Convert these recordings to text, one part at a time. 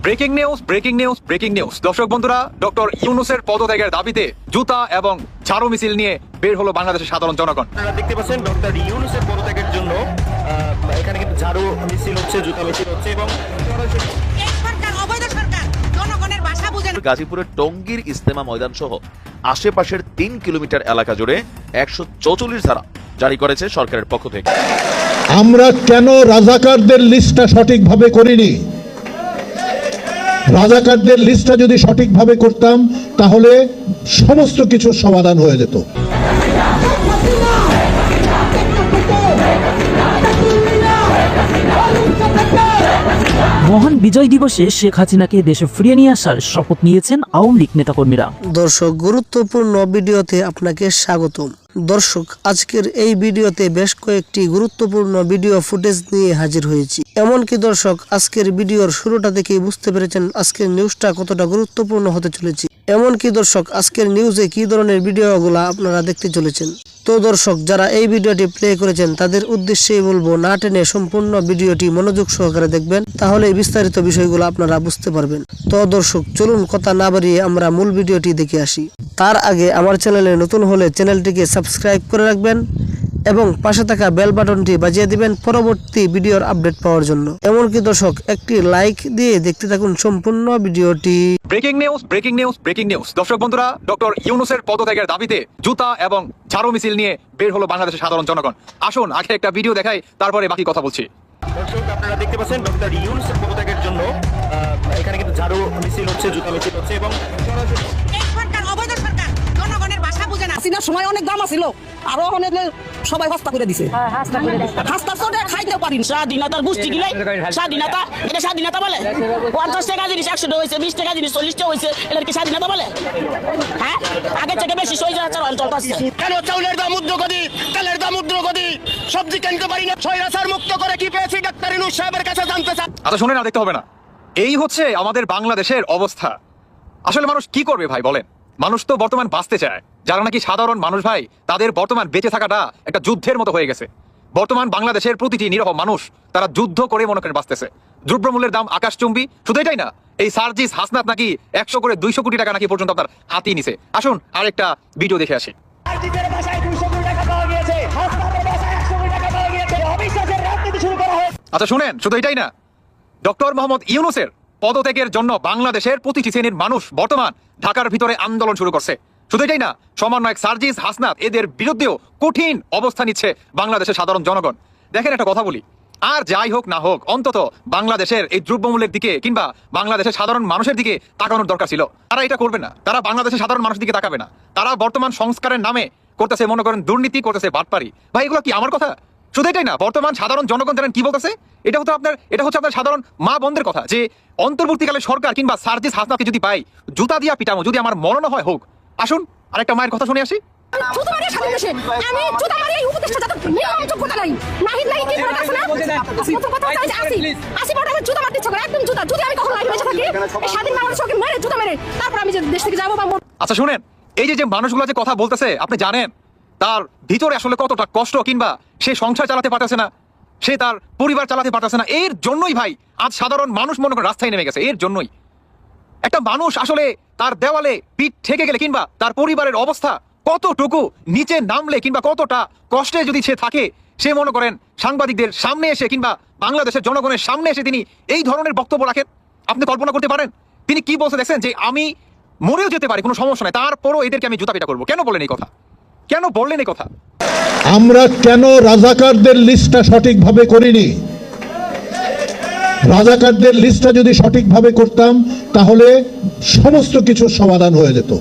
Breaking news দর্শক বন্ধুরা, doctor ইউনূসের পদত্যাগের দাবিতে জুতা এবং ঝাড়ু মিছিল নিয়ে বের হলো বাংলাদেশের সাধারণ জনগণ। আপনারা দেখতে পাচ্ছেন ডক্টর ইউনূসের পদত্যাগের জন্য এখানে কিন্তু ঝাড়ু মিছিল হচ্ছে, জুতা মিছিল হচ্ছে এবং গাজীপুরের টঙ্গীর ইস্তেমা ময়দান সহ আশেপাশের 3 কিলোমিটার এলাকা জুড়ে 144 ধারা জারি করেছে সরকারের পক্ষ থেকে। আমরা কেন রাজাকারদের লিস্টটা সঠিকভাবে করিনি? রাজাকারদের লিস্টটা যদি সঠিকভাবে করতাম তাহলে সমস্ত কিছুর সমাধান হয়ে যেত। মহান বিজয় দিবসে শেখ হাসিনাকে দেশে ফিরিয়ে নিয়ে আসার শপথ নিয়েছেন আওয়ামী লীগ নেতাকর্মীরা। দর্শক, গুরুত্বপূর্ণ ভিডিওতে আপনাকে স্বাগতম। দর্শক, আজকের এই ভিডিওতে বেশ কয়েকটি গুরুত্বপূর্ণ ভিডিও ফুটেজ নিয়ে হাজির হয়েছি। এমনকি দর্শক, আজকের ভিডিওর শুরুটা থেকেই বুঝতে পেরেছেন আজকের নিউজটা কতটা গুরুত্বপূর্ণ হতে চলেছে। এমনকি দর্শক, আজকের নিউজে কি ধরনের ভিডিওগুলো আপনারা দেখতে চলেছেন। তো দর্শক, যারা এই ভিডিওটি প্লে করেছেন তাদের উদ্দেশ্যেই বলবো, না টেনে সম্পূর্ণ ভিডিওটি মনোযোগ সহকারে দেখবেন, তাহলে বিস্তারিত বিষয়গুলো আপনারা বুঝতে পারবেন। তো দর্শক, চলুন কথা না বাড়িয়ে আমরা মূল ভিডিওটি দেখে আসি। তার আগে আমার চ্যানেলে নতুন হলে চ্যানেলটিকে সাবস্ক্রাইব করে রাখবেন এবং পাশে থাকা বেল বাটনটি বাজিয়ে দিবেন পরবর্তী ভিডিওর আপডেট পাওয়ার জন্য। এমনকি দর্শক, একটি লাইক দিয়ে দেখতে থাকুন সম্পূর্ণ ভিডিওটি। ব্রেকিং নিউজ দর্শক বন্ধুরা, ডক্টর ইউনূসের পদত্যাগের দাবিতে জুতা এবং ঝাড়ু মিছিল নিয়ে বের হলো বাংলাদেশের সাধারণ জনগণ। আসুন আগে একটা ভিডিও দেখাই, তারপরে বাকি কথা বলছি। দর্শক, আপনারা দেখতে পাচ্ছেন ডক্টর ইউনূসের পদত্যাগের জন্য এখানে কিন্তু ঝাড়ু মিছিল হচ্ছে, জুতা মিছিল হচ্ছে এবং হাসিনার সময় অনেক দাম ছিল, আরো অনেক সবাই হস্তা করে দিছে। হাস্তা সোডা খাইতে পারি স্বাধীনতার গোষ্ঠী গিলাই স্বাধীনতা, এটা স্বাধীনতা বলে? 50 টাকা জিনিস 100 টাকা হয়েছে, 20 টাকা জিনিস 40 টাকা হয়েছে, এটা কি স্বাধীনতা বলে? হ্যাঁ, আগে থেকে বেশি সহ্য চলতেছে। কেন চাউলের দাম ঊর্ধ্বগতি, তেলের দাম ঊর্ধ্বগতি, সবজি কিনতে পারি না, স্বৈরাচার মুক্ত করে কি পেয়েছি ডাক্তার ইউনূস সাহেবের কাছে জানতে চাই। আচ্ছা শুনে না, দেখতে হবে না। এই হচ্ছে আমাদের বাংলাদেশের অবস্থা। আসলে মানুষ কি করবে ভাই বলেন? মানুষ তো বর্তমান বাঁচতে চায়। যারা নাকি সাধারণ মানুষ ভাই, তাদের বর্তমান বেঁচে থাকাটা একটা যুদ্ধের মতো হয়ে গেছে। বর্তমান বাংলাদেশের প্রতিটি নিরহ মানুষ তারা যুদ্ধ করে মনে করেন বাঁচতেছে। দ্রব্যমূল্যের দাম আকাশচুম্বী। শুধু এটাই না, এই সার্জিস হাসনাত নাকি 100 করে 200 কোটি টাকা নাকি পর্যন্ত আপনার হাতিয়ে নিছে। আসুন আরেকটা ভিডিও দেখে আসি। আচ্ছা শুনেন, শুধু এটাই না, ডক্টর মোহাম্মদ ইউনূসের পদত্যাগের জন্য বাংলাদেশের প্রতিটি শ্রেণীর মানুষ বর্তমান ঢাকার ভিতরে আন্দোলন শুরু করছে। শুধু এটাই না, সমন্বয়ক সার্জিস হাসনাত এদের বিরুদ্ধেও কঠিন অবস্থা নিচ্ছে বাংলাদেশের সাধারণ জনগণ। দেখেন একটা কথা বলি, আর যাই হোক না হোক, অন্তত বাংলাদেশের এই দ্রব্যমূল্যের দিকে কিংবা বাংলাদেশের সাধারণ মানুষের দিকে তাকানোর দরকার ছিল। তারা এটা করবে না, তারা বাংলাদেশের সাধারণ মানুষের দিকে তাকাবে না। তারা বর্তমান সংস্কারের নামে করতেছে মনে করেন দুর্নীতি, করতেছে বাটপারি। ভাই এগুলো কি আমার কথা? শুধু এটাই না, বর্তমান সাধারণ জনগণ জানেন কি বলতেছে? এটা হচ্ছে আপনার সাধারণ মা বোনদের কথা, যে অন্তর্বর্তীকালে সরকার কিংবা সার্জিস হাসনাতকে যদি পাই, জুতা দিয়া পিটামো, যদি আমার মরণ হয় হোক। আসুন আরেকটা মায়ের কথা শুনে আসি। আচ্ছা শুনেন, এই যে মানুষগুলো যে কথা বলতেছে, আপনি জানেন তার ভিতরে আসলে কতটা কষ্ট, কিংবা সে সংসার চালাতে পারতেছে না, সে তার পরিবার চালাতে পারতেছে না। এর জন্যই ভাই আজ সাধারণ মানুষ মনে করেন রাস্তায় নেমে গেছে। এর জন্যই একটা মানুষ আসলে তার দেওয়ালে পিঠ ঠেকে গেলে কিংবা তার পরিবারের অবস্থা কতটুকু নিচে নামলে কিংবা কতটা কষ্টে যদি সে থাকে, সে মনে করেন সাংবাদিকদের সামনে এসে কিংবা বাংলাদেশের জনগণের সামনে এসে তিনি এই ধরনের বক্তব্য রাখেন। আপনি কল্পনা করতে পারেন তিনি কি বলতে? দেখছেন যে আমি মরেও যেতে পারি, কোনো সমস্যা নাই, তারপরও এদেরকে আমি জুতা পিটা করবো। কেন বলেন এই কথা? কেন বললেন এই কথা? আমরা কেন রাজাকারদের লিস্টটা সঠিকভাবে করিনি? রাজাকারদের লিস্টটা যদি সঠিকভাবে করতাম তাহলে সমস্ত কিছুর সমাধান হয়ে যেত।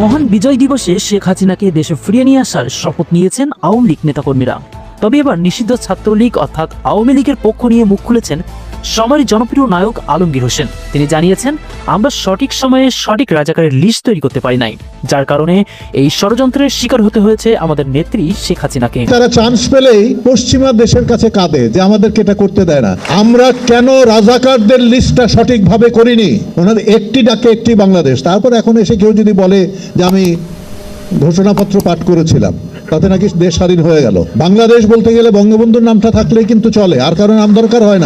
মহান বিজয় দিবসে শেখ হাসিনাকে দেশে ফিরিয়ে নিয়ে আসার শপথ নিয়েছেন আওয়ামী লীগ নেতাকর্মীরা। তবে এবার নিষিদ্ধ ছাত্রলীগ অর্থাৎ আওয়ামী লীগের পক্ষ নিয়ে মুখ খুলেছেন সময়ের জনপ্রিয় নায়ক আলমগীর হোসেন। তিনি জানিয়েছেন, আমরা সঠিক সময়ে সঠিক রাজাকারের লিস্ট তৈরি করতে পারি নাই, যার কারণে এই ষড়যন্ত্রের শিকার হতে হয়েছে আমাদের নেত্রী শেখ হাসিনাকে। তারা চান্স পেলেই পশ্চিমা দেশের কাছে কাঁদে যে আমাদেরকে এটা করতে দেয় না। আমরা কেন রাজাকারদের লিস্টটা সঠিকভাবে করিনি? ওনাদের একটি ডাকে একটি বাংলাদেশ। তারপর এখন এসে কেউ যদি বলে যে আমি ঘোষণাপত্র পাঠ করেছিলাম, তাতে নাকি দেশ স্বাধীন হয়ে গেল। বাংলাদেশ বলতে গেলে বঙ্গবন্ধুর নামটা থাকলেই কিন্তু চলে, আর কারণ নাম দরকার হয় না।